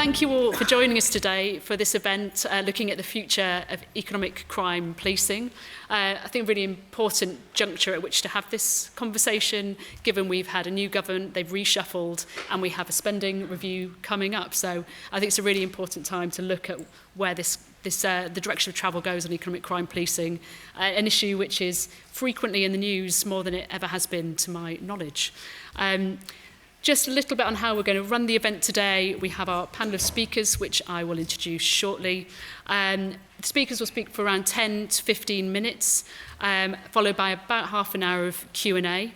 thank you all for joining us today for this event looking at the future of economic crime policing. I think a really important juncture at which to have this conversation, given we've had a new government, they've reshuffled, and we have a spending review coming up. So I think it's a really important time to look at where the direction of travel goes on economic crime policing, an issue which is frequently in the news more than it ever has been to my knowledge. Just a little bit on how we're going to run the event today. We have our panel of speakers, which I will introduce shortly. The speakers will speak for around 10 to 15 minutes, followed by about half an hour of Q&A.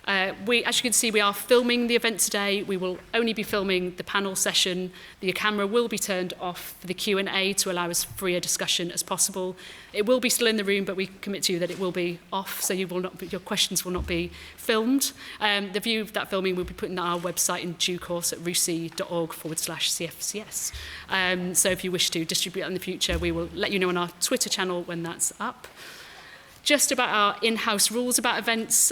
As you can see, we are filming the event today. We will only be filming the panel session. The camera will be turned off for the Q&A to allow as free a discussion as possible. It will be still in the room, but we commit to you that it will be off, so your questions will not be filmed. The view of that filming will be put on our website in due course at rusi.org/CFCS. So if you wish to distribute that in the future, we will let you know on our Twitter channel when that's up. Just about our in-house rules about events,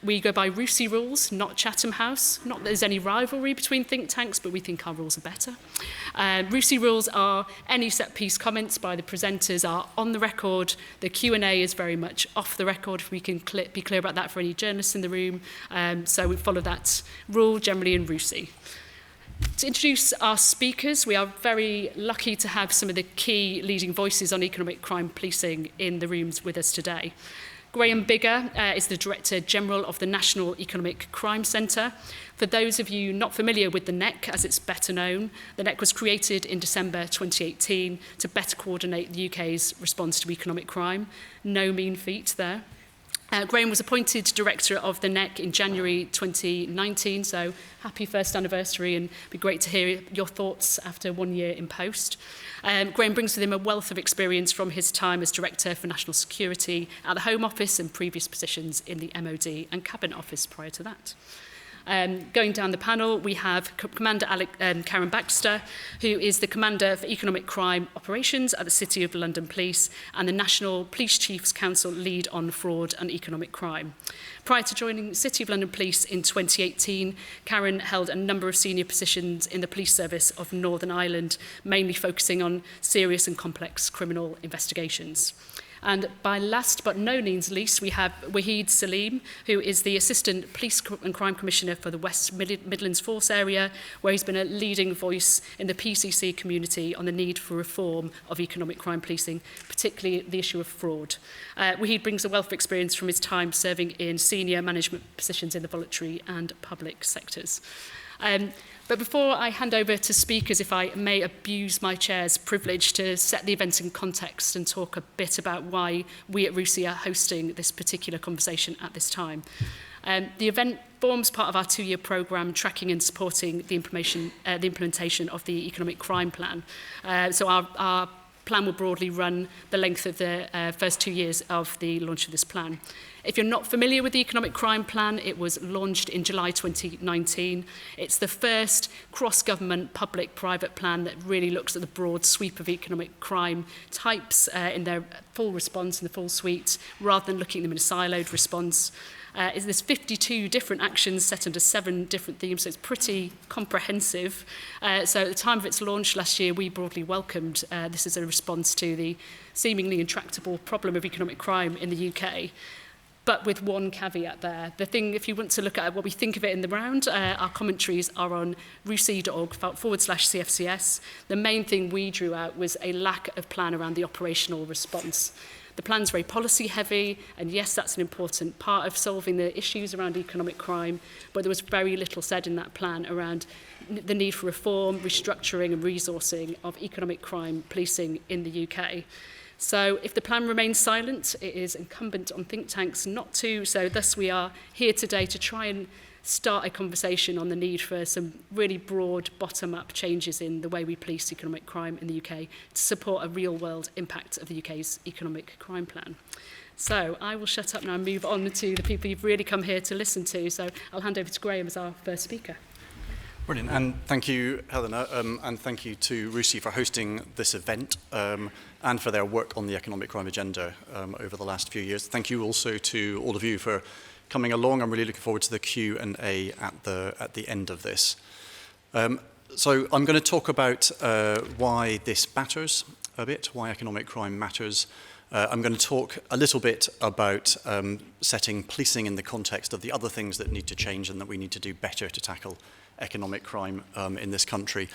we go by RUSI rules, not Chatham House. Not that there's any rivalry between think tanks, but we think our rules are better. RUSI rules are any set-piece comments by the presenters are on the record. The Q&A is very much off the record, if we can be clear about that for any journalists in the room. So we follow that rule generally in RUSI. To introduce our speakers, we are very lucky to have some of the key leading voices on economic crime policing in the rooms with us today. Graeme Biggar is the Director General of the National Economic Crime Centre. For those of you not familiar with the NECC, as it's better known, the NECC was created in December 2018 to better coordinate the UK's response to economic crime. No mean feat there. Graeme was appointed Director of the NECC in January 2019, so happy first anniversary, and it'd be great to hear your thoughts after 1 year in post. Graeme brings with him a wealth of experience from his time as Director for National Security at the Home Office and previous positions in the MOD and Cabinet Office prior to that. Going down the panel, we have Commander Karen Baxter, who is the Commander for Economic Crime Operations at the City of London Police and the National Police Chiefs Council lead on fraud and economic crime. Prior to joining the City of London Police in 2018, Karen held a number of senior positions in the police service of Northern Ireland, mainly focusing on serious and complex criminal investigations. And by last but no means least, we have Wahid Salim, who is the Assistant Police and Crime Commissioner for the West Midlands Force area, where he's been a leading voice in the PCC community on the need for reform of economic crime policing, particularly the issue of fraud. Waheed brings a wealth of experience from his time serving in senior management positions in the voluntary and public sectors. But before I hand over to speakers, if I may abuse my chair's privilege to set the event in context and talk a bit about why we at RUSI are hosting this particular conversation at this time. The event forms part of our 2-year programme tracking and supporting the implementation of the economic crime plan. So our plan will broadly run the length of the first 2 years of the launch of this plan. If you're not familiar with the economic crime plan, it was launched in July 2019. It's the first cross-government public-private plan that really looks at the broad sweep of economic crime types in their full response, in the full suite, rather than looking at them in a siloed response. There's 52 different actions set under 7 different themes, so it's pretty comprehensive. So at the time of its launch last year, we broadly welcomed this as a response to the seemingly intractable problem of economic crime in the UK. But with one caveat there. The thing, if you want to look at what we think of it in the round, our commentaries are on rusi.org/CFCS. The main thing we drew out was a lack of plan around the operational response. The plan's very policy heavy, and yes, that's an important part of solving the issues around economic crime, but there was very little said in that plan around the need for reform, restructuring and resourcing of economic crime policing in the UK. So if the plan remains silent, it is incumbent on think tanks not to. So thus we are here today to try and start a conversation on the need for some really broad bottom-up changes in the way we police economic crime in the UK to support a real-world impact of the UK's economic crime plan. So I will shut up now and move on to the people you've really come here to listen to. So I'll hand over to Graeme as our first speaker. Brilliant, and thank you, Helena, and thank you to RUSI for hosting this event and for their work on the economic crime agenda over the last few years. Thank you also to all of you for coming along. I'm really looking forward to the Q&A at the end of this. So I'm going to talk about why this matters a bit, why economic crime matters. I'm going to talk a little bit about setting policing in the context of the other things that need to change and that we need to do better to tackle economic crime in this country.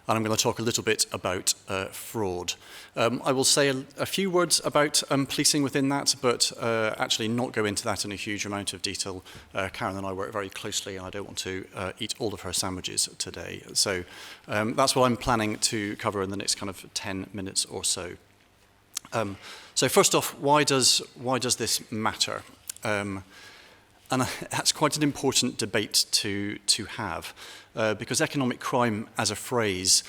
And I'm going to talk a little bit about fraud. I will say a few words about policing within that, but actually not go into that in a huge amount of detail. Karen and I work very closely, and I don't want to eat all of her sandwiches today. So that's what I'm planning to cover in the next kind of 10 minutes or so. So first off, why does this matter? And that's quite an important debate to have, because economic crime as a phrase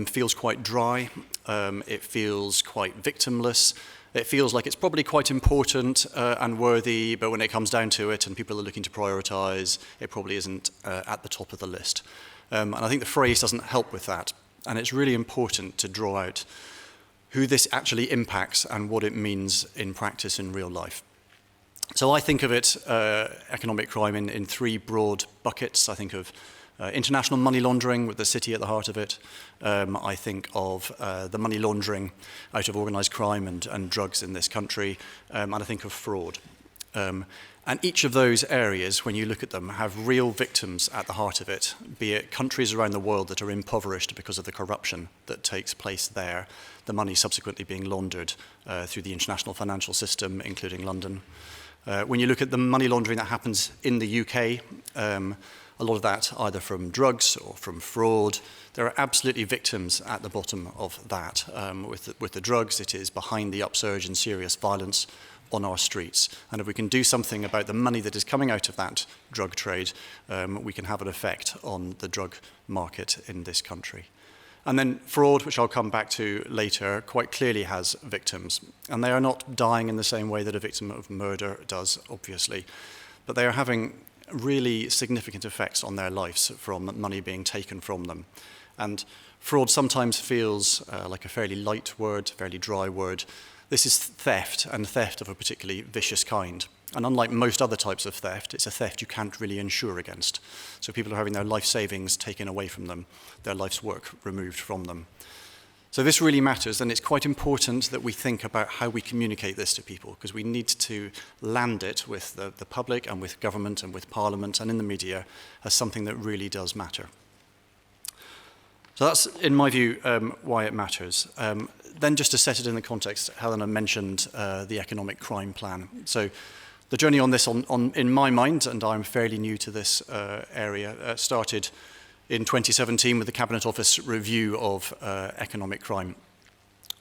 feels quite dry, it feels quite victimless, it feels like it's probably quite important and worthy, but when it comes down to it and people are looking to prioritise, it probably isn't at the top of the list. And I think the phrase doesn't help with that, and it's really important to draw out who this actually impacts and what it means in practice in real life. So I think of it, economic crime, in three broad buckets. I think of international money laundering with the city at the heart of it. I think of the money laundering out of organised crime and drugs in this country. And I think of fraud. And each of those areas, when you look at them, have real victims at the heart of it, be it countries around the world that are impoverished because of the corruption that takes place there, the money subsequently being laundered through the international financial system, including London. When you look at the money laundering that happens in the UK, a lot of that either from drugs or from fraud, there are absolutely victims at the bottom of that. With the drugs, it is behind the upsurge in serious violence on our streets. And if we can do something about the money that is coming out of that drug trade, we can have an effect on the drug market in this country. And then fraud, which I'll come back to later, quite clearly has victims. And they are not dying in the same way that a victim of murder does, obviously. But they are having really significant effects on their lives from money being taken from them. And fraud sometimes feels like a fairly light word, fairly dry word. This is theft, and theft of a particularly vicious kind. And unlike most other types of theft, it's a theft you can't really insure against. So people are having their life savings taken away from them, their life's work removed from them. So this really matters, and it's quite important that we think about how we communicate this to people, because we need to land it with the public and with government and with Parliament and in the media as something that really does matter. So that's, in my view, why it matters. Then just to set it in the context, Helena mentioned the economic crime plan. So the journey on this, in my mind, and I'm fairly new to this area, started in 2017 with the Cabinet Office review of economic crime,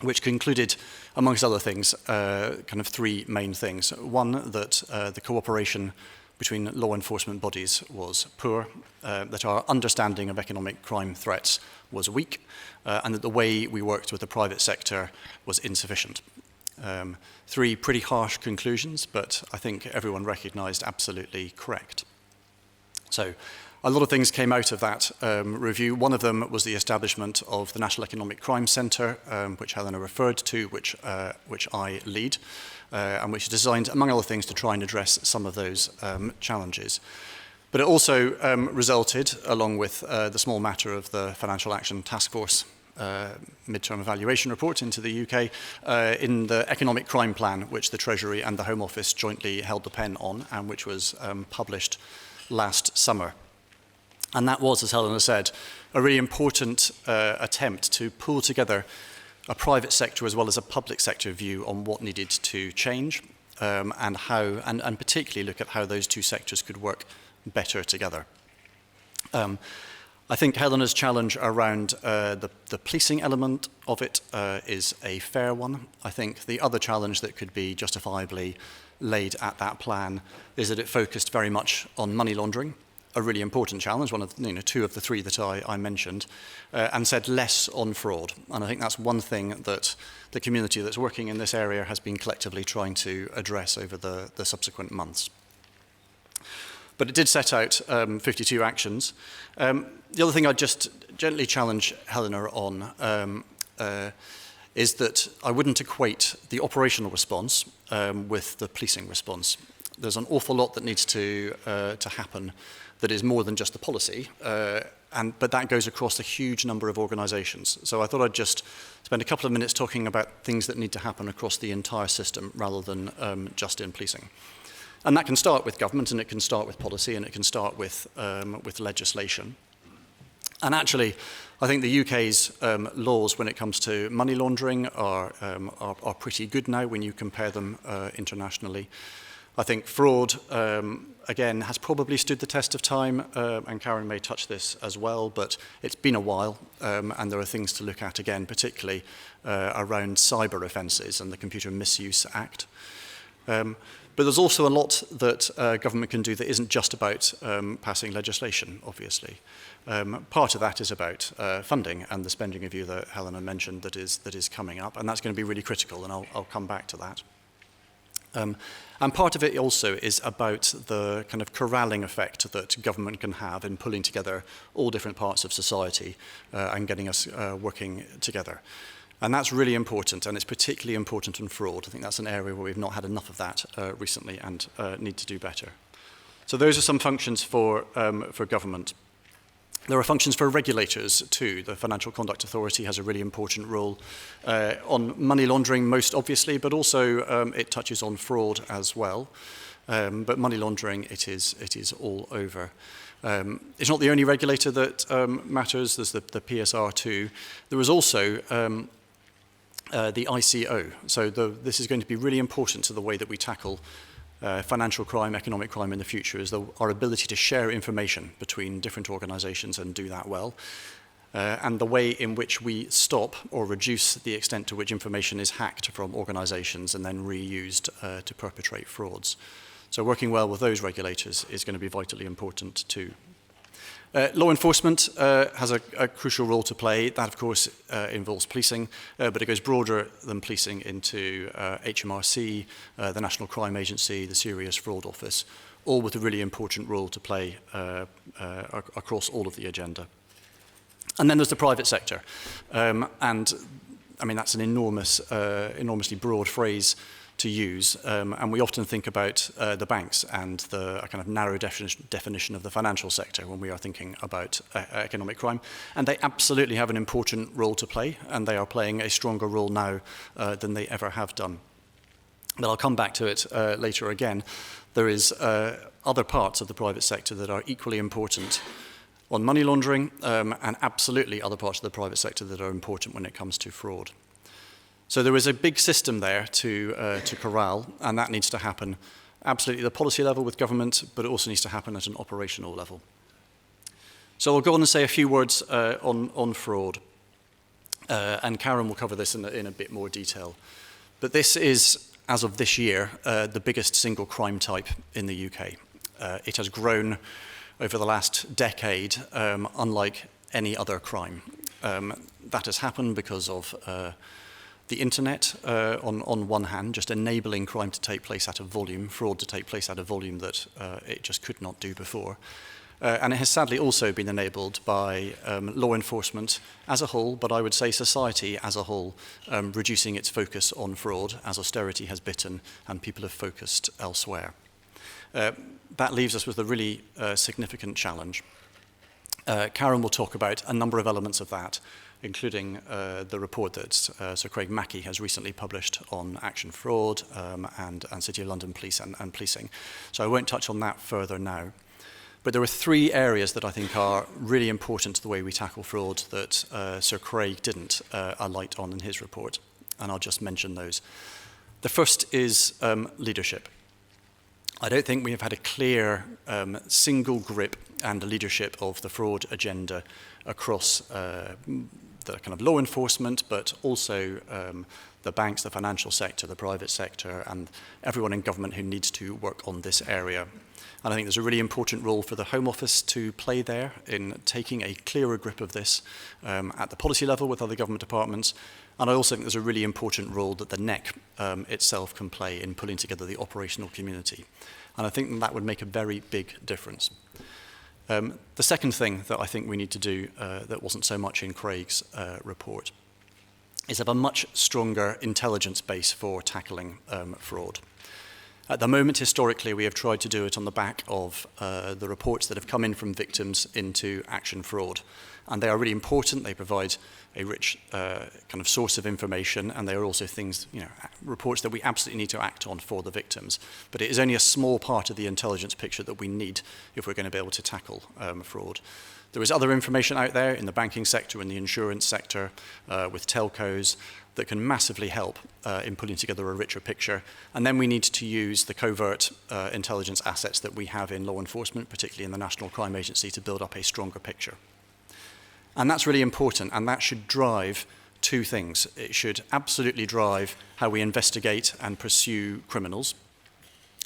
which concluded, amongst other things, kind of three main things. One, that the cooperation between law enforcement bodies was poor, that our understanding of economic crime threats was weak, and that the way we worked with the private sector was insufficient. Three pretty harsh conclusions, but I think everyone recognised absolutely correct. So a lot of things came out of that review. One of them was the establishment of the National Economic Crime Centre, which Helena referred to, which I lead, and which is designed, among other things, to try and address some of those challenges. But it also resulted, along with the small matter of the Financial Action Task Force midterm evaluation report into the UK, in the economic crime plan, which the Treasury and the Home Office jointly held the pen on, and which was published last summer. And that was, as Helena said, a really important attempt to pull together a private sector as well as a public sector view on what needed to change, and how, and particularly look at how those two sectors could work better together. I think Helena's challenge around the policing element of it is a fair one. I think the other challenge that could be justifiably laid at that plan is that it focused very much on money laundering, a really important challenge, one of two of the three that I mentioned, and said less on fraud. And I think that's one thing that the community that's working in this area has been collectively trying to address over the subsequent months. But it did set out 52 actions. The other thing I'd just gently challenge Helena on is that I wouldn't equate the operational response with the policing response. There's an awful lot that needs to happen that is more than just the policy, but that goes across a huge number of organisations. So I thought I'd just spend a couple of minutes talking about things that need to happen across the entire system rather than just in policing. And that can start with government, and it can start with policy, and it can start with legislation. And actually, I think the UK's laws when it comes to money laundering are pretty good now when you compare them internationally. I think fraud, again, has probably stood the test of time, and Karen may touch this as well, but it's been a while, and there are things to look at again, particularly around cyber offences and the Computer Misuse Act. But there's also a lot that government can do that isn't just about passing legislation, obviously. Part of that is about funding and the spending review that Helena mentioned that is coming up, and that's going to be really critical, and I'll come back to that. And part of it also is about the kind of corralling effect that government can have in pulling together all different parts of society and getting us working together. And that's really important, and it's particularly important in fraud. I think that's an area where we've not had enough of that recently and need to do better. So those are some functions for government. There are functions for regulators too. The Financial Conduct Authority has a really important role on money laundering most obviously, but also it touches on fraud as well. But money laundering, it is all over. It's not the only regulator that matters. There's the PSR too. There is also the ICO. So this is going to be really important to the way that we tackle financial crime, economic crime in the future, is our ability to share information between different organisations and do that well. And the way in which we stop or reduce the extent to which information is hacked from organisations and then reused to perpetrate frauds. So working well with those regulators is going to be vitally important too. Law enforcement has a crucial role to play. That, of course, involves policing, but it goes broader than policing into HMRC, the National Crime Agency, the Serious Fraud Office, all with a really important role to play across all of the agenda. And then there's the private sector. And, I mean, that's an enormously broad phrase to use, and we often think about the banks and a kind of narrow definition of the financial sector when we are thinking about economic crime, and they absolutely have an important role to play, and they are playing a stronger role now than they ever have done. But I'll come back to it later again. There is other parts of the private sector that are equally important on money laundering, and absolutely other parts of the private sector that are important when it comes to fraud. So there is a big system there to corral, and that needs to happen absolutely at the policy level with government, but it also needs to happen at an operational level. So I'll go on and say a few words on fraud, and Karen will cover this in a bit more detail. But this is, as of this year, the biggest single crime type in the UK. It has grown over the last decade, unlike any other crime. That has happened because of the internet, on one hand, just enabling crime to take place at a volume, fraud to take place at a volume that it just could not do before. And it has sadly also been enabled by law enforcement as a whole, but I would say society as a whole, reducing its focus on fraud as austerity has bitten and people have focused elsewhere. That leaves us with a really significant challenge. Karen will talk about a number of elements of that, including the report that Sir Craig Mackey has recently published on action fraud and City of London Police and policing. So I won't touch on that further now. But there are three areas that I think are really important to the way we tackle fraud that Sir Craig didn't alight on in his report, and I'll just mention those. The first is leadership. I don't think we have had a clear single grip and a leadership of the fraud agenda across the kind of law enforcement, but also the banks, the financial sector, the private sector, and everyone in government who needs to work on this area. And I think there's a really important role for the Home Office to play there in taking a clearer grip of this at the policy level with other government departments. And I also think there's a really important role that the NECC itself can play in pulling together the operational community. And I think that would make a very big difference. The second thing that I think we need to do that wasn't so much in Craig's report is have a much stronger intelligence base for tackling fraud. At the moment, historically, we have tried to do it on the back of the reports that have come in from victims into action fraud. And they are really important. They provide a rich kind of source of information, and they are also things, reports that we absolutely need to act on for the victims. But it is only a small part of the intelligence picture that we need if we're going to be able to tackle fraud. There is other information out there in the banking sector, in the insurance sector, with telcos, that can massively help in putting together a richer picture. And then we need to use the covert intelligence assets that we have in law enforcement, particularly in the National Crime Agency, to build up a stronger picture. And that's really important, and that should drive two things. It should absolutely drive how we investigate and pursue criminals.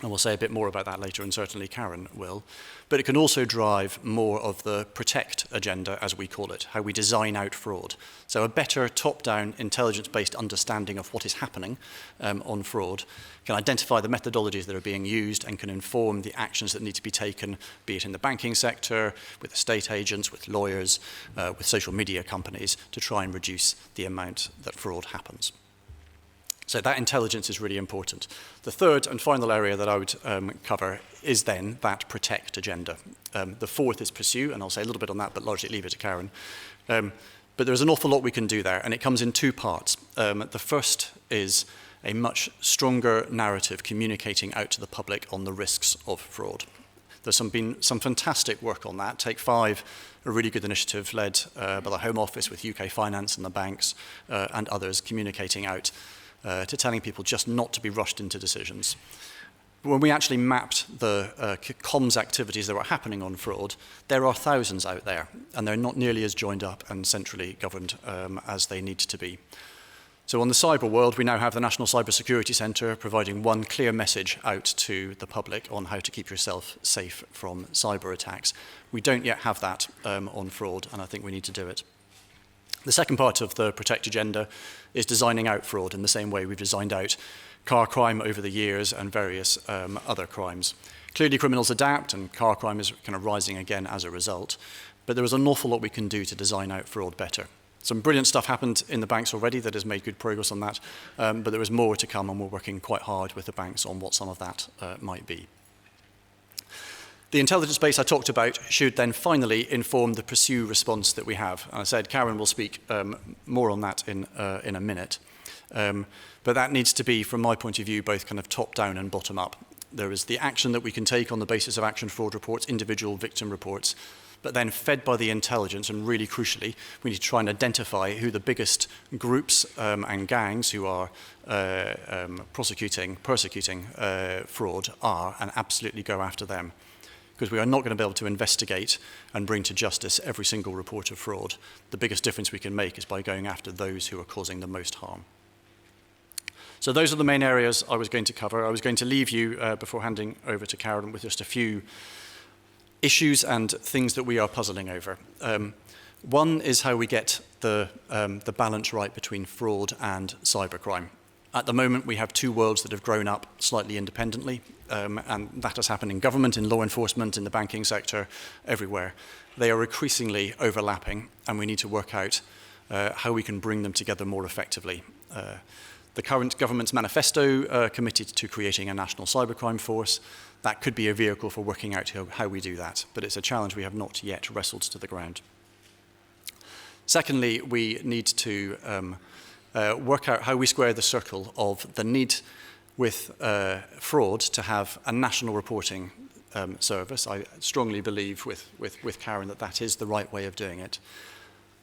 And we'll say a bit more about that later, and certainly Karen will. But it can also drive more of the protect agenda, as we call it, how we design out fraud. So a better top-down, intelligence-based understanding of what is happening on fraud can identify the methodologies that are being used and can inform the actions that need to be taken, be it in the banking sector, with estate agents, with lawyers, with social media companies, to try and reduce the amount that fraud happens. So that intelligence is really important. The third and final area that I would cover is then that protect agenda. The fourth is pursue, and I'll say a little bit on that, but largely leave it to Karen. But there's an awful lot we can do there, and it comes in two parts. The first is a much stronger narrative communicating out to the public on the risks of fraud. There's been some fantastic work on that. Take 5, a really good initiative led by the Home Office with UK Finance and the banks and others communicating out to telling people just not to be rushed into decisions. When we actually mapped the comms activities that were happening on fraud, there are thousands out there, and they're not nearly as joined up and centrally governed as they need to be. So on the cyber world, we now have the National Cyber Security Centre providing one clear message out to the public on how to keep yourself safe from cyber attacks. We don't yet have that on fraud, and I think we need to do it. The second part of the Protect agenda is designing out fraud in the same way we've designed out car crime over the years and various other crimes. Clearly, criminals adapt, and car crime is kind of rising again as a result. But there is an awful lot we can do to design out fraud better. Some brilliant stuff happened in the banks already that has made good progress on that, but there is more to come, and we're working quite hard with the banks on what some of that might be. The intelligence base I talked about should then finally inform the pursue response that we have. And I said Karen will speak more on that in a minute. But that needs to be, from my point of view, both kind of top-down and bottom-up. There is the action that we can take on the basis of action fraud reports, individual victim reports, but then fed by the intelligence, and really crucially, we need to try and identify who the biggest groups and gangs who are persecuting fraud are, and absolutely go after them. Because we are not going to be able to investigate and bring to justice every single report of fraud. The biggest difference we can make is by going after those who are causing the most harm. So those are the main areas I was going to cover. I was going to leave you, before handing over to Karen, with just a few issues and things that we are puzzling over. One is how we get the balance right between fraud and cybercrime. At the moment, we have two worlds that have grown up slightly independently, and that has happened in government, in law enforcement, in the banking sector, everywhere. They are increasingly overlapping, and we need to work out how we can bring them together more effectively. The current government's manifesto committed to creating a national cybercrime force. That could be a vehicle for working out how we do that, but it's a challenge we have not yet wrestled to the ground. Secondly, we need to work out how we square the circle of the need with fraud to have a national reporting service. I strongly believe with Karen that that is the right way of doing it,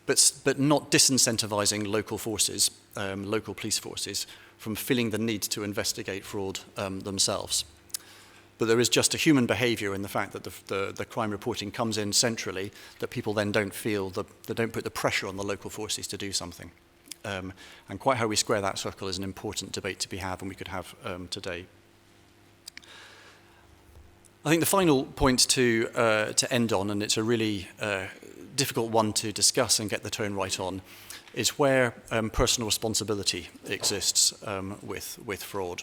but not disincentivizing local forces, local police forces, from feeling the need to investigate fraud themselves. But there is just a human behavior in the fact that the crime reporting comes in centrally, that people then don't feel, they don't put the pressure on the local forces to do something. And quite how we square that circle is an important debate to be had, and we could have today. I think the final point to end on, and it's a really difficult one to discuss and get the tone right on, is where personal responsibility exists with fraud.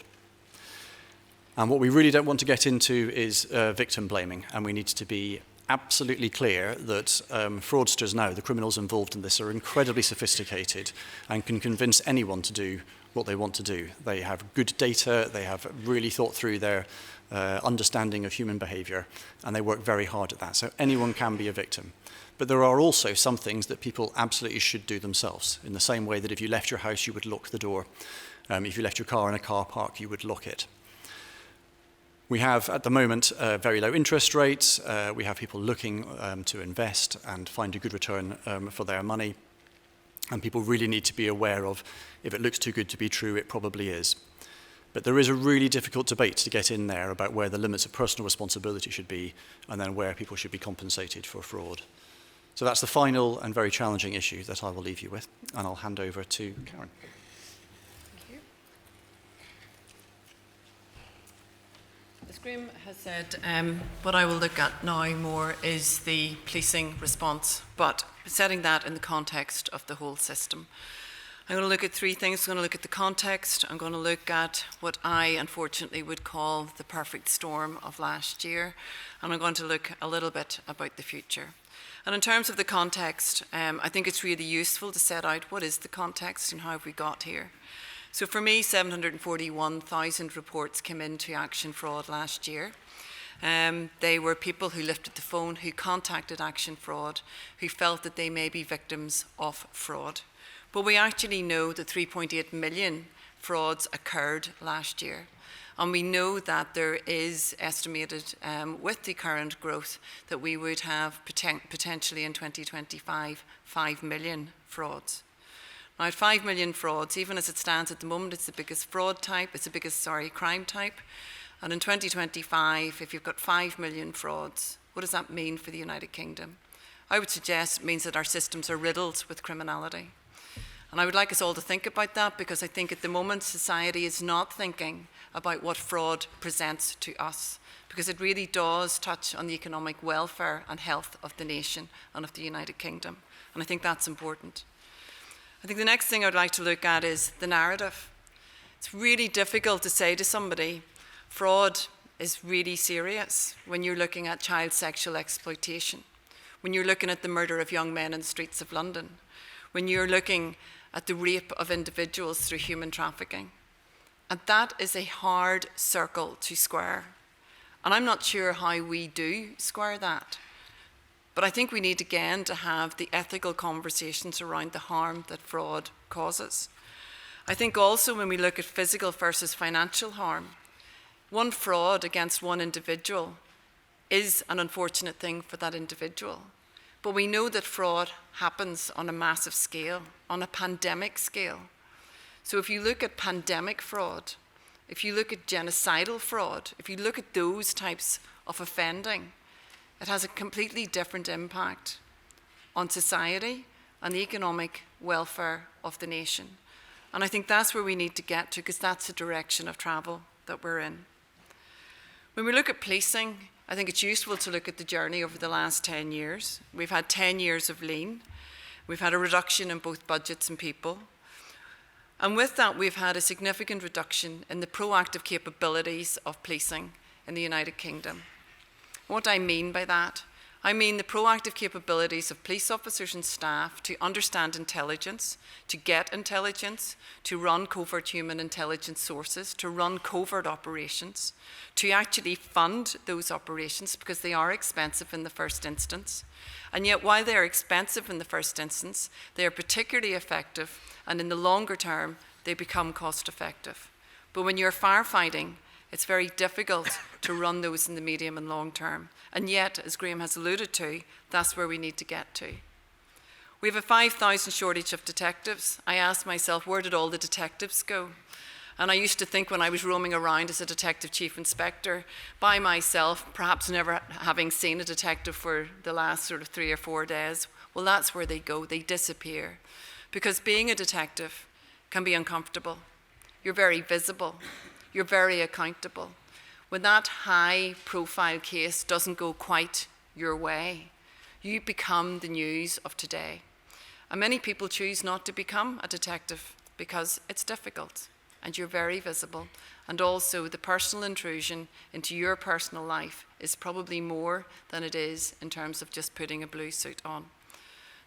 And what we really don't want to get into is victim blaming, and we need to be absolutely clear that fraudsters now, the criminals involved in this, are incredibly sophisticated and can convince anyone to do what they want to do. They have good data, they have really thought through their understanding of human behavior, and they work very hard at that. So anyone can be a victim. But there are also some things that people absolutely should do themselves, in the same way that if you left your house, you would lock the door. If you left your car in a car park, you would lock it. We have, at the moment, very low interest rates. We have people looking to invest and find a good return for their money. And people really need to be aware of, if it looks too good to be true, it probably is. But there is a really difficult debate to get in there about where the limits of personal responsibility should be, and then where people should be compensated for fraud. So that's the final and very challenging issue that I will leave you with, and I'll hand over to Karen. Thank you. As Graeme has said, what I will look at now more is the policing response, but setting that in the context of the whole system. I'm going to look at three things. I'm going to look at the context. I'm going to look at what I, unfortunately, would call the perfect storm of last year. And I'm going to look a little bit about the future. And in terms of the context, I think it's really useful to set out what is the context and how have we got here. So for me, 741,000 reports came into Action Fraud last year. They were people who lifted the phone, who contacted Action Fraud, who felt that they may be victims of fraud. But we actually know that 3.8 million frauds occurred last year. And we know that there is estimated, with the current growth, that we would have potentially in 2025, 5 million frauds. Now, at 5 million frauds, even as it stands at the moment, it's the biggest fraud type, it's the biggest, crime type. And in 2025, if you've got 5 million frauds, what does that mean for the United Kingdom? I would suggest it means that our systems are riddled with criminality. And I would like us all to think about that, because I think at the moment society is not thinking about what fraud presents to us, because it really does touch on the economic welfare and health of the nation and of the United Kingdom. And I think that's important. I think the next thing I'd like to look at is the narrative. It's really difficult to say to somebody, fraud is really serious when you're looking at child sexual exploitation, when you're looking at the murder of young men in the streets of London, when you're looking at the rape of individuals through human trafficking. And that is a hard circle to square. And I'm not sure how we do square that. But I think we need, again, to have the ethical conversations around the harm that fraud causes. I think also when we look at physical versus financial harm, one fraud against one individual is an unfortunate thing for that individual. But we know that fraud happens on a massive scale, on a pandemic scale. So if you look at pandemic fraud, if you look at genocidal fraud, if you look at those types of offending, it has a completely different impact on society and the economic welfare of the nation. And I think that's where we need to get to, because that's the direction of travel that we're in. When we look at policing, I think it's useful to look at the journey over the last 10 years. We've had 10 years of lean. We've had a reduction in both budgets and people. And with that, we've had a significant reduction in the proactive capabilities of policing in the United Kingdom. What I mean by that, I mean the proactive capabilities of police officers and staff to understand intelligence, to get intelligence, to run covert human intelligence sources, to run covert operations, to actually fund those operations, because they are expensive in the first instance. And yet, while they are expensive in the first instance, they are particularly effective, and in the longer term, they become cost effective. But when you're firefighting, it's very difficult to run those in the medium and long term. And yet, as Graeme has alluded to, that's where we need to get to. We have a 5,000 shortage of detectives. I asked myself, where did all the detectives go? And I used to think when I was roaming around as a detective chief inspector by myself, perhaps never having seen a detective for the last sort of 3 or 4 days, well, that's where they go, they disappear. Because being a detective can be uncomfortable. You're very visible. You're very accountable. When that high-profile case doesn't go quite your way, you become the news of today. And many people choose not to become a detective because it's difficult, and you're very visible. And also, the personal intrusion into your personal life is probably more than it is in terms of just putting a blue suit on.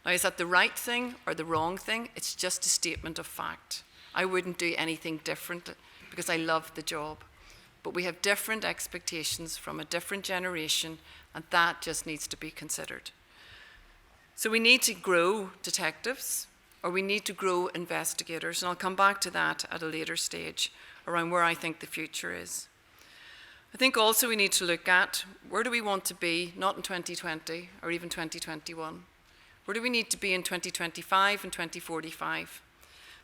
Now, is that the right thing or the wrong thing? It's just a statement of fact. I wouldn't do anything different because I love the job. But we have different expectations from a different generation, and that just needs to be considered. So we need to grow detectives, or we need to grow investigators, and I'll come back to that at a later stage around where I think the future is. I think also we need to look at where do we want to be, not in 2020 or even 2021. Where do we need to be in 2025 and 2045?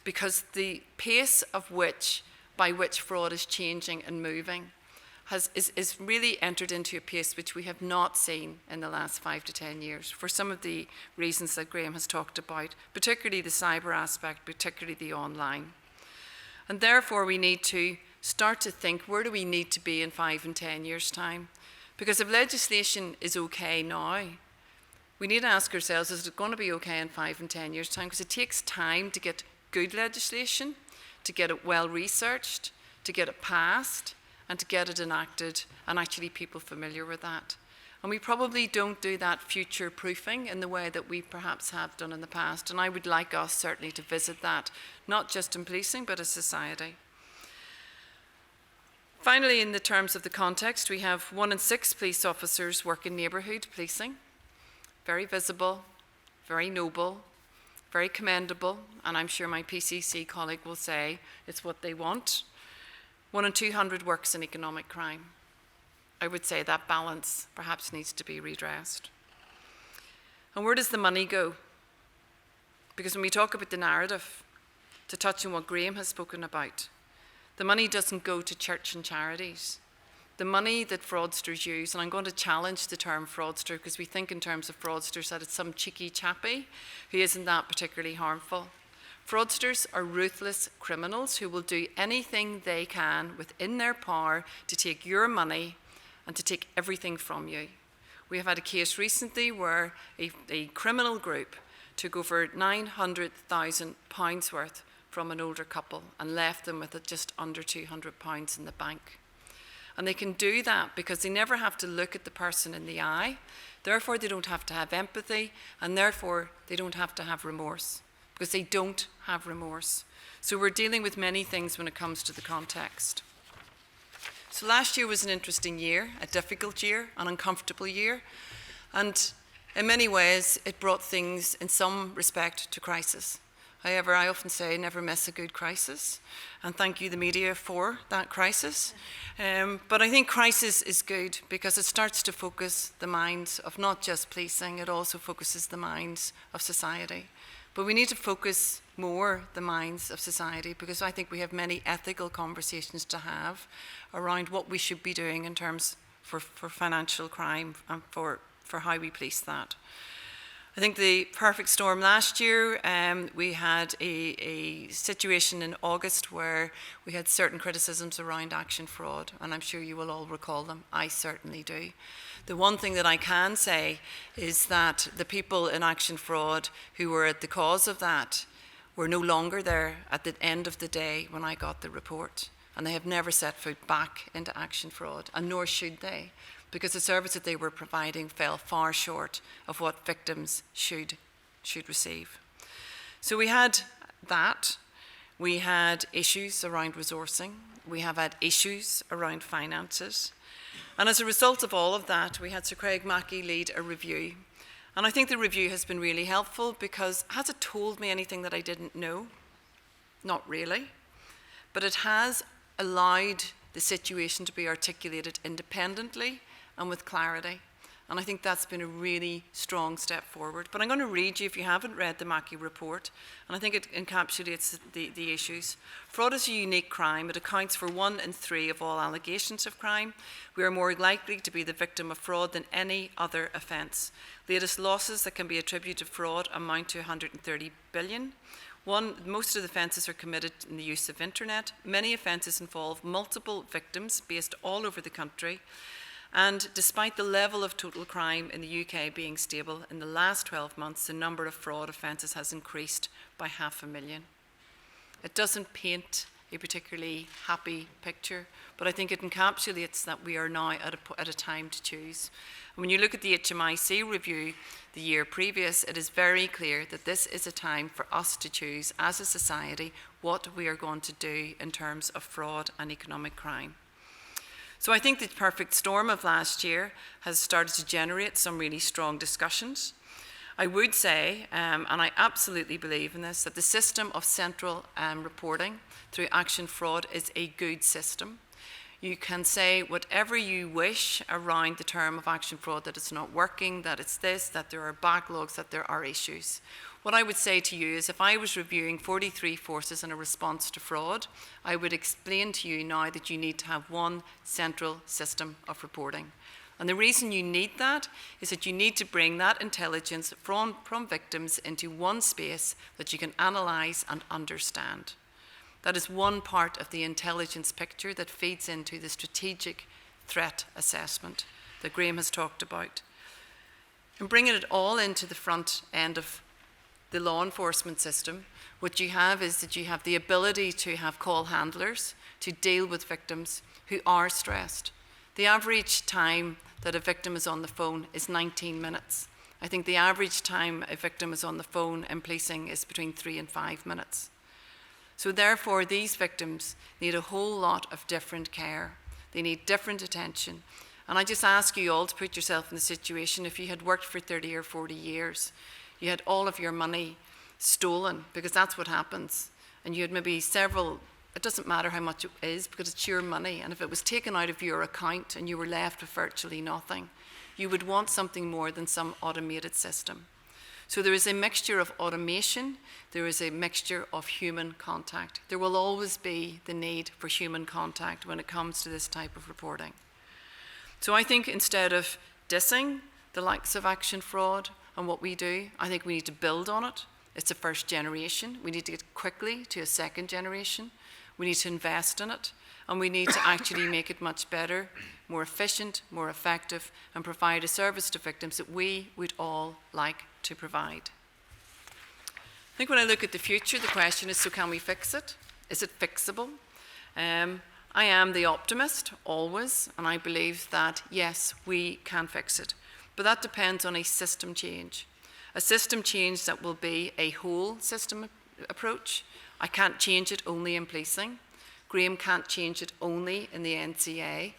Because the pace by which fraud is changing and moving is really entered into a pace which we have not seen in the last 5 to 10 years for some of the reasons that Graeme has talked about, particularly the cyber aspect, particularly the online. And therefore we need to start to think, where do we need to be in 5 and 10 years' time? Because if legislation is okay now, we need to ask ourselves, is it going to be okay in 5 and 10 years' time? Because it takes time to get good legislation, to get it well researched, to get it passed, and to get it enacted, and actually people familiar with that. And we probably don't do that future-proofing in the way that we perhaps have done in the past. And I would like us certainly to visit that, not just in policing, but as society. Finally, in the terms of the context, we have 1 in 6 police officers work in neighbourhood policing. Very visible, very noble, very commendable, and I'm sure my PCC colleague will say it's what they want. 1 in 200 works in economic crime. I would say that balance perhaps needs to be redressed. And where does the money go? Because when we talk about the narrative, to touch on what Graeme has spoken about, the money doesn't go to church and charities. The money that fraudsters use, and I'm going to challenge the term fraudster because we think in terms of fraudsters that it's some cheeky chappie who isn't that particularly harmful. Fraudsters are ruthless criminals who will do anything they can within their power to take your money and to take everything from you. We have had a case recently where a criminal group took over £900,000 worth from an older couple and left them with just under £200 in the bank. And they can do that because they never have to look at the person in the eye, therefore they don't have to have empathy, and therefore they don't have to have remorse, because they don't have remorse. So we're dealing with many things when it comes to the context. So last year was an interesting year, a difficult year, an uncomfortable year, and in many ways it brought things in some respect to crisis. However, I often say never miss a good crisis, and thank you the media for that crisis. But I think crisis is good because it starts to focus the minds of not just policing, it also focuses the minds of society. But we need to focus more the minds of society because I think we have many ethical conversations to have around what we should be doing in terms for financial crime and for how we police that. I think the perfect storm last year, we had a situation in August where we had certain criticisms around action fraud, and I'm sure you will all recall them. I certainly do. The one thing that I can say is that the people in action fraud who were at the cause of that were no longer there at the end of the day when I got the report, and they have never set foot back into action fraud, and nor should they, because the service that they were providing fell far short of what victims should receive. So we had that. We had issues around resourcing. We have had issues around finances. And as a result of all of that, we had Sir Craig Mackey lead a review. And I think the review has been really helpful because has it told me anything that I didn't know? Not really. But it has allowed the situation to be articulated independently and with clarity. And I think that's been a really strong step forward. But I'm going to read you, if you haven't read the Mackey report, and I think it encapsulates the issues. Fraud is a unique crime. It accounts for 1 in 3 of all allegations of crime. We are more likely to be the victim of fraud than any other offence. Latest losses that can be attributed to fraud amount to 130 billion. Most of the offences are committed in the use of internet. Many offences involve multiple victims based all over the country. And despite the level of total crime in the UK being stable, in the last 12 months, the number of fraud offences has increased by 500,000. It doesn't paint a particularly happy picture, but I think it encapsulates that we are now at a time to choose. And when you look at the HMIC review the year previous, it is very clear that this is a time for us to choose as a society what we are going to do in terms of fraud and economic crime. So I think the perfect storm of last year has started to generate some really strong discussions. I would say, and I absolutely believe in this, that the system of central reporting through action fraud is a good system. You can say whatever you wish around the term of action fraud, that it's not working, that it's this, that there are backlogs, that there are issues. What I would say to you is if I was reviewing 43 forces in a response to fraud, I would explain to you now that you need to have one central system of reporting. And the reason you need that is that you need to bring that intelligence from victims into one space that you can analyse and understand. That is one part of the intelligence picture that feeds into the strategic threat assessment that Graeme has talked about. And bringing it all into the front end of the law enforcement system, what you have is that you have the ability to have call handlers to deal with victims who are stressed. The average time that a victim is on the phone is 19 minutes. I think the average time a victim is on the phone in policing is between 3 and 5 minutes. So therefore, these victims need a whole lot of different care. They need different attention. And I just ask you all to put yourself in the situation if you had worked for 30 or 40 years, you had all of your money stolen, because that's what happens. And you had maybe several, it doesn't matter how much it is, because it's your money. And if it was taken out of your account and you were left with virtually nothing, you would want something more than some automated system. So there is a mixture of automation, there is a mixture of human contact. There will always be the need for human contact when it comes to this type of reporting. So I think instead of dissing the likes of action fraud and what we do, I think we need to build on it. It's a first generation. We need to get quickly to a second generation. We need to invest in it, and we need to actually make it much better, more efficient, more effective, and provide a service to victims that we would all like to provide. I think when I look at the future, the question is, so can we fix it? Is it fixable? I am the optimist, always, and I believe that, yes, we can fix it. But that depends on a system change that will be a whole system approach. I can't change it only in policing. Graeme can't change it only in the NCA.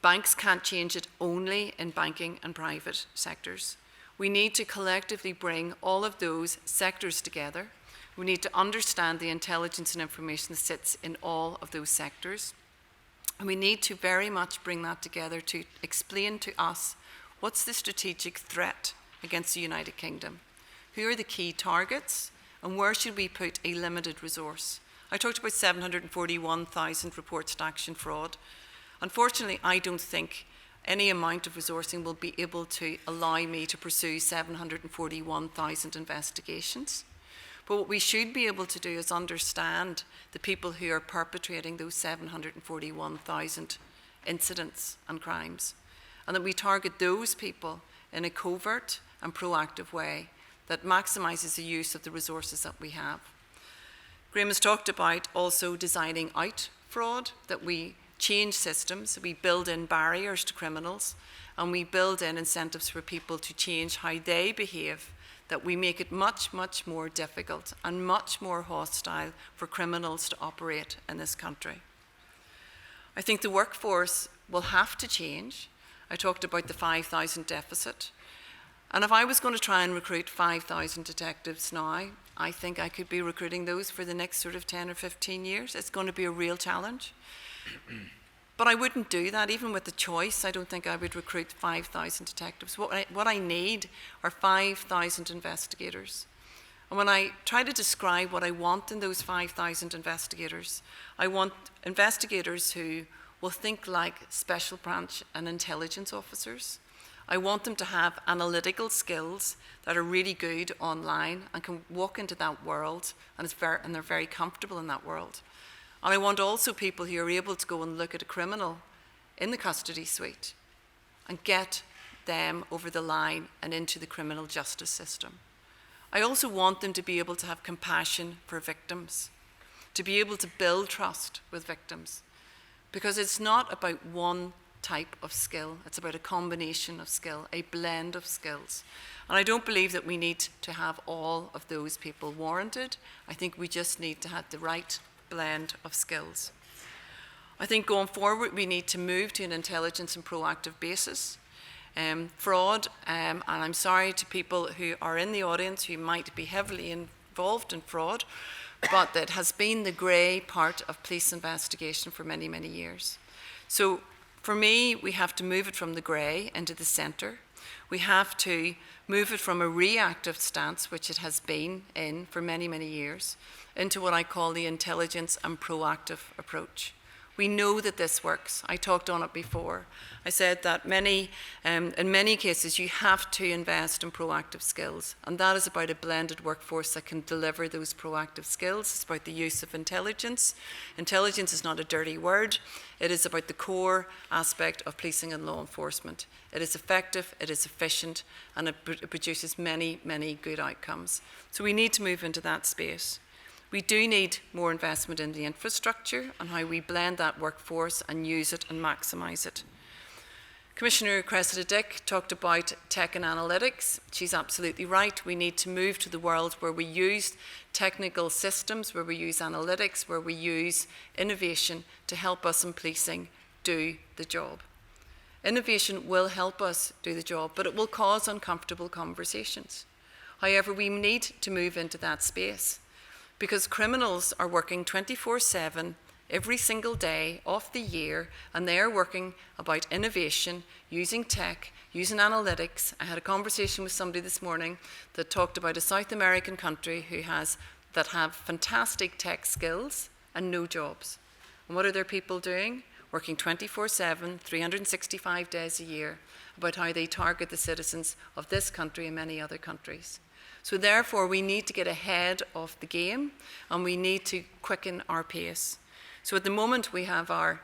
Banks can't change it only in banking and private sectors. We need to collectively bring all of those sectors together. We need to understand the intelligence and information that sits in all of those sectors. And we need to very much bring that together to explain to us what's the strategic threat against the United Kingdom? Who are the key targets? And where should we put a limited resource? I talked about 741,000 reports to action fraud. Unfortunately, I don't think any amount of resourcing will be able to allow me to pursue 741,000 investigations. But what we should be able to do is understand the people who are perpetrating those 741,000 incidents and crimes, and that we target those people in a covert and proactive way that maximises the use of the resources that we have. Graeme has talked about also designing out fraud, that we change systems, we build in barriers to criminals, and we build in incentives for people to change how they behave, that we make it much, much more difficult and much more hostile for criminals to operate in this country. I think the workforce will have to change. I talked about the 5,000 deficit. And if I was going to try and recruit 5,000 detectives now, I think I could be recruiting those for the next sort of 10 or 15 years. It's going to be a real challenge. But I wouldn't do that. Even with the choice, I don't think I would recruit 5,000 detectives. What I need are 5,000 investigators. And when I try to describe what I want in those 5,000 investigators, I want investigators who will think like special branch and intelligence officers. I want them to have analytical skills that are really good online and can walk into that world, and they're very comfortable in that world. And I want also people who are able to go and look at a criminal in the custody suite and get them over the line and into the criminal justice system. I also want them to be able to have compassion for victims, to be able to build trust with victims, because it's not about one type of skill. It's about a combination of skill, a blend of skills. And I don't believe that we need to have all of those people warranted. I think we just need to have the right blend of skills. I think going forward, we need to move to an intelligence and proactive basis. Fraud, and I'm sorry to people who are in the audience who might be heavily involved in fraud, but that has been the grey part of police investigation for many, many years. So for me, we have to move it from the grey into the centre. We have to move it from a reactive stance, which it has been in for many, many years, into what I call the intelligence and proactive approach. We know that this works. I talked on it before. I said that in many cases, you have to invest in proactive skills. And that is about a blended workforce that can deliver those proactive skills. It's about the use of intelligence. Intelligence is not a dirty word. It is about the core aspect of policing and law enforcement. It is effective, it is efficient, and it produces many, many good outcomes. So we need to move into that space. We do need more investment in the infrastructure and how we blend that workforce and use it and maximise it. Commissioner Cressida-Dick talked about tech and analytics. She's absolutely right. We need to move to the world where we use technical systems, where we use analytics, where we use innovation to help us in policing do the job. Innovation will help us do the job, but it will cause uncomfortable conversations. However, we need to move into that space, because criminals are working 24/7 every single day of the year, and they are working about innovation, using tech, using analytics. I had a conversation with somebody this morning that talked about a South American country that have fantastic tech skills and no jobs. And what are their people doing? Working 24/7, 365 days a year, about how they target the citizens of this country and many other countries. So therefore, we need to get ahead of the game, and we need to quicken our pace. So at the moment, we have our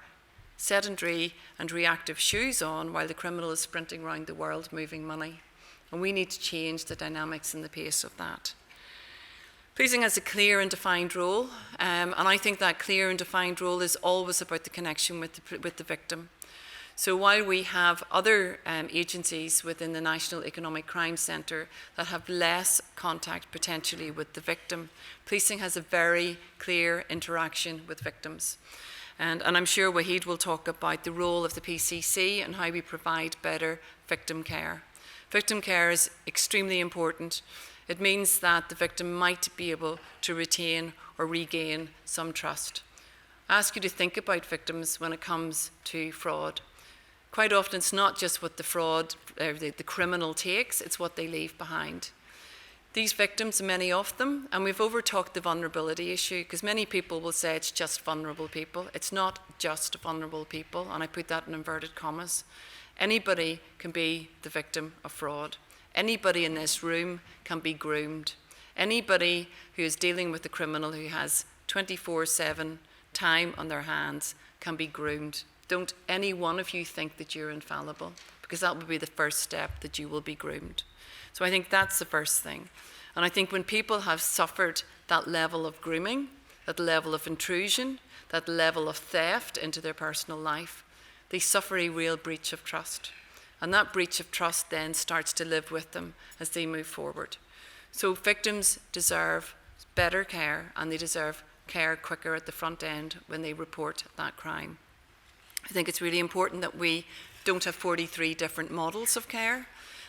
sedentary and reactive shoes on while the criminal is sprinting around the world moving money. And we need to change the dynamics and the pace of that. Policing has a clear and defined role, and I think that clear and defined role is always about the connection with the victim. So while we have other agencies within the National Economic Crime Centre that have less contact potentially with the victim, policing has a very clear interaction with victims. And I'm sure Waheed will talk about the role of the PCC and how we provide better victim care. Victim care is extremely important. It means that the victim might be able to retain or regain some trust. I ask you to think about victims when it comes to fraud. Quite often, it's not just what the criminal takes, it's what they leave behind. These victims, many of them, and we've overtalked the vulnerability issue, because many people will say it's just vulnerable people. It's not just vulnerable people, and I put that in inverted commas. Anybody can be the victim of fraud. Anybody in this room can be groomed. Anybody who is dealing with a criminal who has 24/7 time on their hands can be groomed. Don't any one of you think that you're infallible, because that will be the first step, that you will be groomed. So I think that's the first thing. And I think when people have suffered that level of grooming, that level of intrusion, that level of theft into their personal life, they suffer a real breach of trust. And that breach of trust then starts to live with them as they move forward. So victims deserve better care, and they deserve care quicker at the front end when they report that crime. I think it's really important that we don't have 43 different models of care,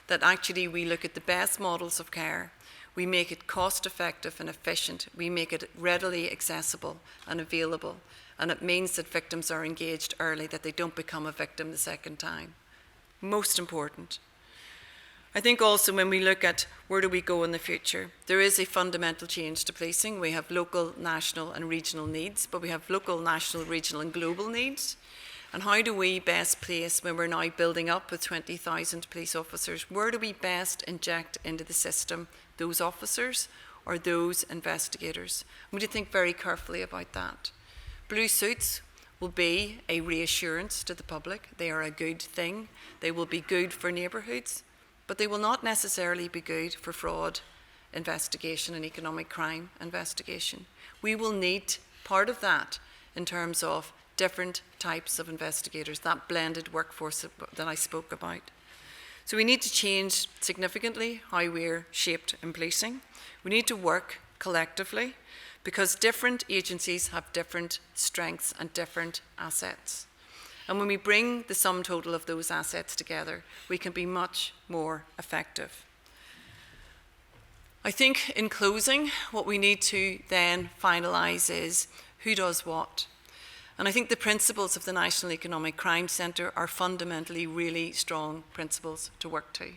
that actually we look at the best models of care, we make it cost effective and efficient, we make it readily accessible and available, and it means that victims are engaged early, that they don't become a victim the second time. Most important. I think also when we look at where do we go in the future, there is a fundamental change to policing. We have local, national and regional needs, but we have local, national, regional and global needs. And how do we best place, when we're now building up with 20,000 police officers, where do we best inject into the system those officers or those investigators? We need to think very carefully about that. Blue suits will be a reassurance to the public. They are a good thing. They will be good for neighbourhoods, but they will not necessarily be good for fraud investigation and economic crime investigation. We will need part of that in terms of different types of investigators, that blended workforce that I spoke about. So we need to change significantly how we're shaped in policing. We need to work collectively because different agencies have different strengths and different assets. And when we bring the sum total of those assets together, we can be much more effective. I think in closing, what we need to then finalise is who does what. And I think the principles of the National Economic Crime Centre are fundamentally really strong principles to work to.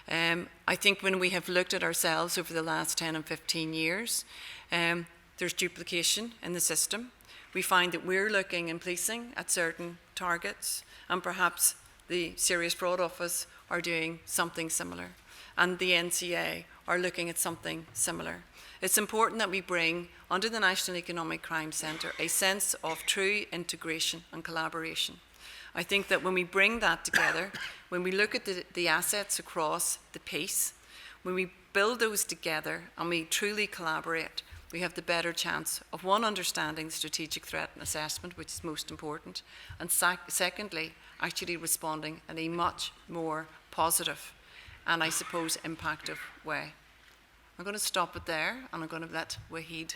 I think when we have looked at ourselves over the last 10 and 15 years, there's duplication in the system. We find that we're looking in policing at certain targets, and perhaps the Serious Fraud Office are doing something similar, and the NCA are looking at something similar. It's important that we bring, under the National Economic Crime Centre, a sense of true integration and collaboration. I think that when we bring that together, when we look at the assets across the piece, when we build those together and we truly collaborate, we have the better chance of, one, understanding the strategic threat and assessment, which is most important, and secondly, actually responding in a much more positive and, I suppose, impactful way. I'm going to stop it there, and I'm going to let Waheed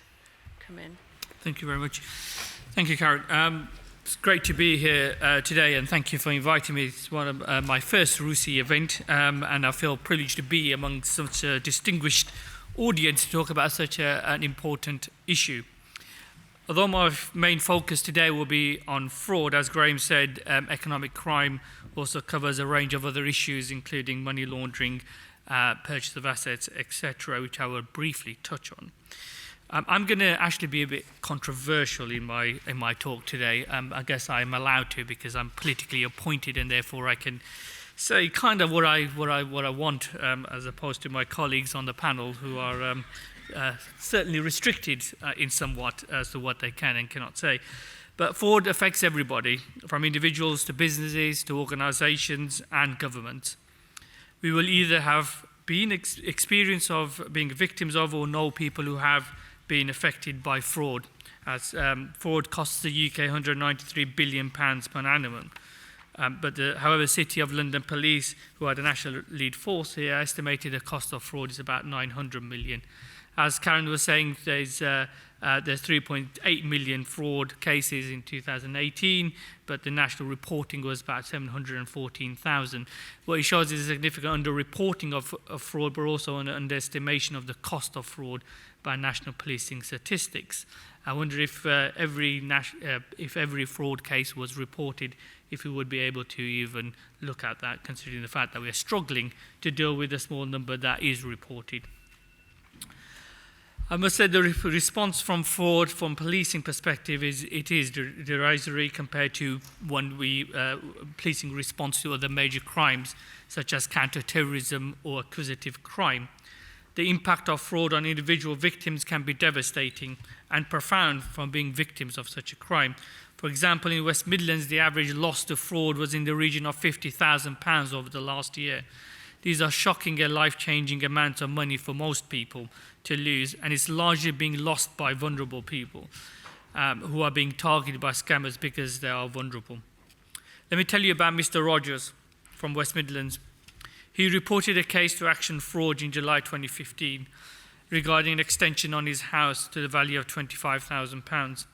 come in. Thank you very much. Thank you, Karen. It's great to be here today, and thank you for inviting me. It's one of my first RUSI event, and I feel privileged to be among such a distinguished audience to talk about such an important issue. Although my main focus today will be on fraud, as Graeme said, economic crime also covers a range of other issues, including money laundering, purchase of assets, etc., which I will briefly touch on. I'm going to actually be a bit controversial in my talk today. I guess I'm allowed to because I'm politically appointed, and therefore I can say kind of what I want, as opposed to my colleagues on the panel who are certainly restricted in somewhat as to what they can and cannot say. But fraud affects everybody, from individuals to businesses to organisations and governments. We will either have been experience of being victims of or know people who have been affected by fraud, as fraud costs the UK £193 billion per annum. However, City of London Police, who are the national lead force here, estimated the cost of fraud is about 900 million. As Karen was saying, there's 3.8 million fraud cases in 2018, but the national reporting was about 714,000. What it shows is a significant underreporting of fraud, but also an underestimation of the cost of fraud by national policing statistics. I wonder if every fraud case was reported, if we would be able to even look at that, considering the fact that we are struggling to deal with the small number that is reported. I must say the response from fraud from policing perspective is derisory compared to when policing response to other major crimes such as counter-terrorism or acquisitive crime. The impact of fraud on individual victims can be devastating and profound from being victims of such a crime. For example, in West Midlands, the average loss to fraud was in the region of £50,000 over the last year. These are shocking and life-changing amounts of money for most people to lose, and it's largely being lost by vulnerable people who are being targeted by scammers because they are vulnerable. Let me tell you about Mr. Rogers from West Midlands. He reported a case to Action Fraud in July 2015 regarding an extension on his house to the value of £25,000.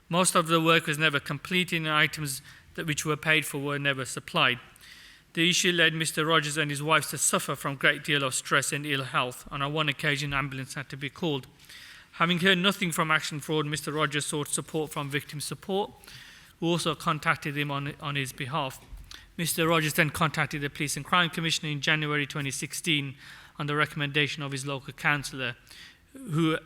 Most of the work was never completed, and items which were paid for were never supplied. The issue led Mr. Rogers and his wife to suffer from a great deal of stress and ill health, and on one occasion an ambulance had to be called. Having heard nothing from Action Fraud, Mr. Rogers sought support from Victim Support, who also contacted him on his behalf. Mr. Rogers then contacted the Police and Crime Commissioner in January 2016 on the recommendation of his local councillor, who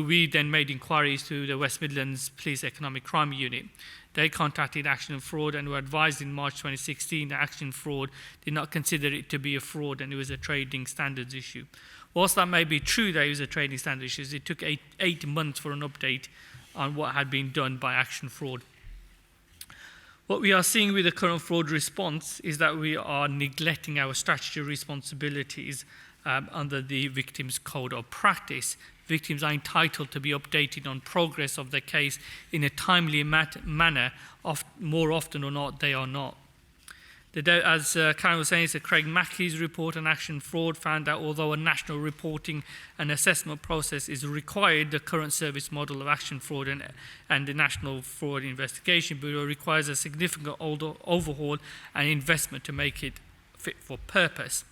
we then made inquiries to the West Midlands Police Economic Crime Unit. They contacted Action Fraud and were advised in March 2016 that Action Fraud did not consider it to be a fraud and it was a trading standards issue. Whilst that may be true that it was a trading standards issue, it took eight months for an update on what had been done by Action Fraud. What we are seeing with the current fraud response is that we are neglecting our statutory responsibilities under the Victims Code of Practice, victims are entitled to be updated on progress of their case in a timely manner. More often or not, they are not. As Karen was saying, it's Craig Mackey's report on action fraud found that although a national reporting and assessment process is required, the current service model of action fraud and the National Fraud Investigation Bureau requires a significant overhaul and investment to make it fit for purpose.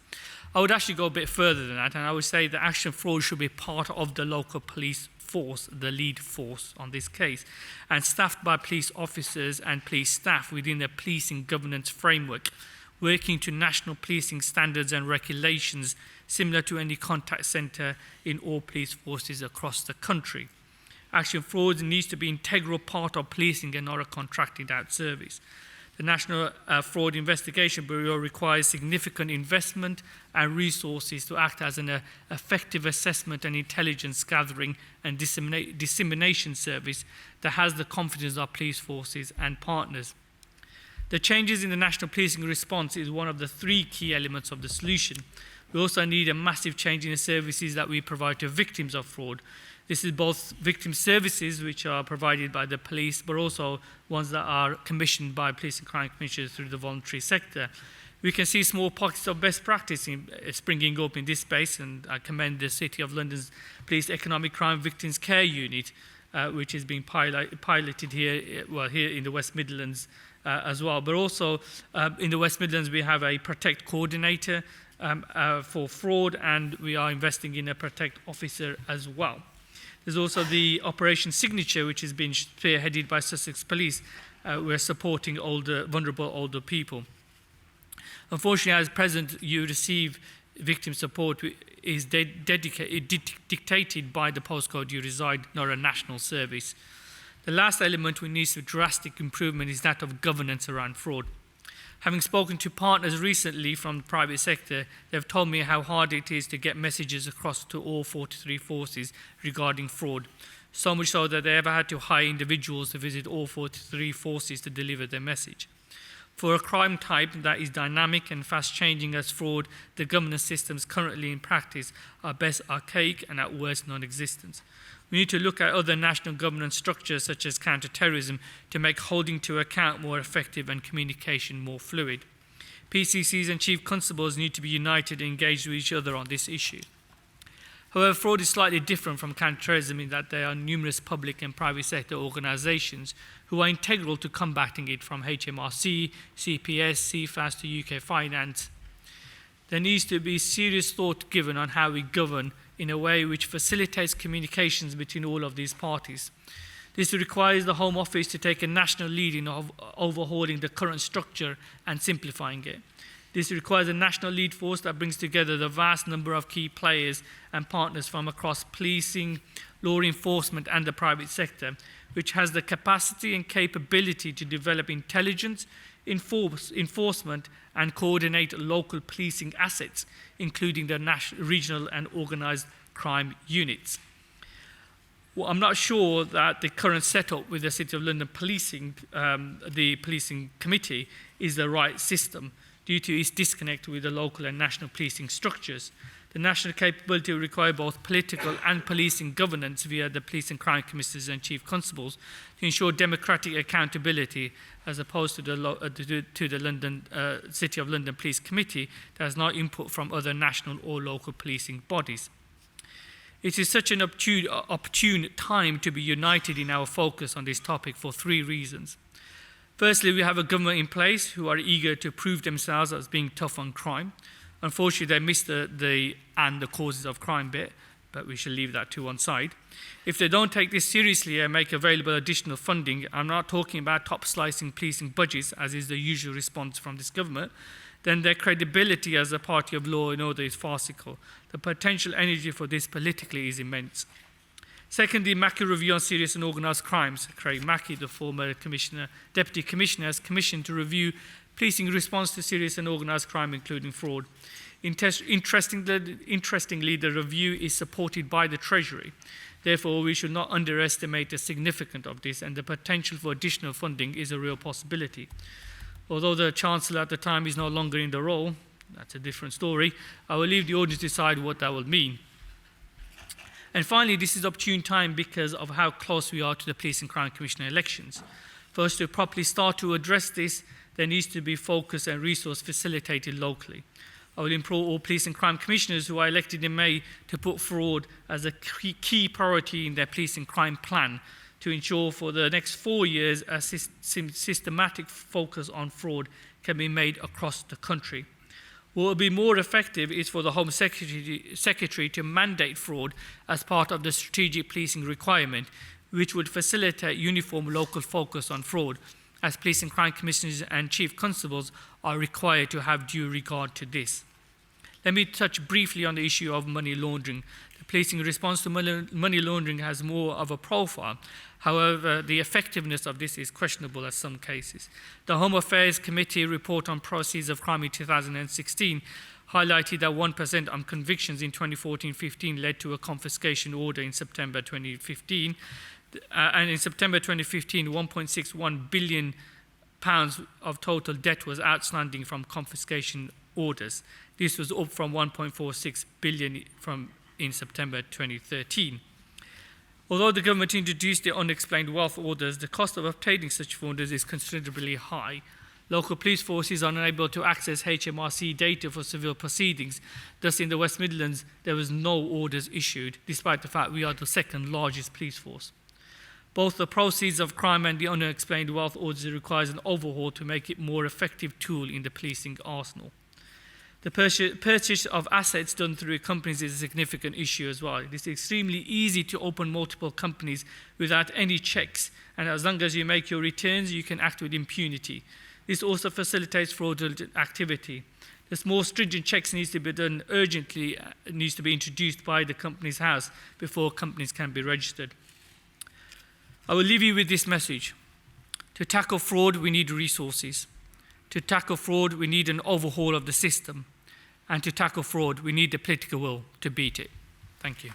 I would actually go a bit further than that, and I would say that action fraud should be part of the local police force, the lead force on this case, and staffed by police officers and police staff within the policing governance framework, working to national policing standards and regulations similar to any contact centre in all police forces across the country. Action fraud needs to be an integral part of policing and not a contracted out service. The National Fraud Investigation Bureau requires significant investment and resources to act as an effective assessment and intelligence gathering and dissemination service that has the confidence of police forces and partners. The changes in the national policing response is one of the 3 key elements of the solution. We also need a massive change in the services that we provide to victims of fraud. This is both victim services, which are provided by the police, but also ones that are commissioned by police and crime commissioners through the voluntary sector. We can see small pockets of best practice springing up in this space, and I commend the City of London's Police Economic Crime Victims Care Unit, which is being piloted here in the West Midlands as well. But also in the West Midlands, we have a Protect coordinator for fraud, and we are investing in a Protect officer as well. There's also the Operation Signature, which has been spearheaded by Sussex Police. We're supporting vulnerable older people. Unfortunately, as present, you receive victim support is dictated by the postcode you reside, not a national service. The last element we need for drastic improvement is that of governance around fraud. Having spoken to partners recently from the private sector, they've told me how hard it is to get messages across to all 43 forces regarding fraud, so much so that they ever had to hire individuals to visit all 43 forces to deliver their message. For a crime type that is dynamic and fast-changing as fraud, the governance systems currently in practice are best archaic and at worst non-existent. We need to look at other national governance structures such as counter-terrorism to make holding to account more effective and communication more fluid. PCCs and chief constables need to be united and engaged with each other on this issue. However, fraud is slightly different from counter-terrorism in that there are numerous public and private sector organisations who are integral to combating it, from HMRC, CPS, CFAS to UK Finance. There needs to be serious thought given on how we govern in a way which facilitates communications between all of these parties. This requires the Home Office to take a national lead in overhauling the current structure and simplifying it. This requires a national lead force that brings together the vast number of key players and partners from across policing, law enforcement and the private sector, which has the capacity and capability to develop intelligence, enforcement and coordinate local policing assets, including the regional and organised crime units. Well, I'm not sure that the current setup with the City of London policing, the policing committee, is the right system due to its disconnect with the local and national policing structures. The national capability will require both political and policing governance via the police and crime commissioners and chief constables to ensure democratic accountability, as opposed to the London City of London Police Committee that has no input from other national or local policing bodies. It is such an opportune time to be united in our focus on this topic for 3 reasons. Firstly, we have a government in place who are eager to prove themselves as being tough on crime. Unfortunately, they missed the causes of crime bit, but we shall leave that to one side. If they don't take this seriously and make available additional funding, I'm not talking about top-slicing policing budgets, as is the usual response from this government, then their credibility as a party of law and order is farcical. The potential energy for this politically is immense. Secondly, Mackey Review on Serious and Organised Crimes. Craig Mackey, the former Deputy Commissioner, has commissioned to review policing response to serious and organised crime, including fraud. Interestingly, the review is supported by the Treasury. Therefore, we should not underestimate the significance of this, and the potential for additional funding is a real possibility. Although the Chancellor at the time is no longer in the role, that's a different story, I will leave the audience to decide what that will mean. And finally, this is opportune time because of how close we are to the Police and Crime Commissioner elections. For us to properly start to address this, there needs to be focus and resource facilitated locally. I will implore all police and crime commissioners who are elected in May to put fraud as a key priority in their police and crime plan to ensure for the next 4 years a systematic focus on fraud can be made across the country. What will be more effective is for the Home Secretary to mandate fraud as part of the strategic policing requirement, which would facilitate uniform local focus on fraud, as police and crime commissioners and chief constables are required to have due regard to this. Let me touch briefly on the issue of money laundering. The policing response to money laundering has more of a profile. However, the effectiveness of this is questionable in some cases. The Home Affairs Committee report on proceeds of crime in 2016 highlighted that 1% on convictions in 2014-15 led to a confiscation order in September 2015. And in September 2015, 1.61 billion pounds of total debt was outstanding from confiscation orders. This was up from 1.46 billion in September 2013. Although the government introduced the unexplained wealth orders, the cost of obtaining such orders is considerably high. Local police forces are unable to access HMRC data for civil proceedings. Thus, in the West Midlands, there was no orders issued, despite the fact we are the second largest police force. Both the proceeds of crime and the unexplained wealth orders requires an overhaul to make it a more effective tool in the policing arsenal. The purchase of assets done through companies is a significant issue as well. It is extremely easy to open multiple companies without any checks, and as long as you make your returns, you can act with impunity. This also facilitates fraudulent activity. There's more stringent checks needs to be done urgently, needs to be introduced by the Companies House before companies can be registered. I will leave you with this message. To tackle fraud, we need resources. To tackle fraud, we need an overhaul of the system. And to tackle fraud, we need the political will to beat it. Thank you.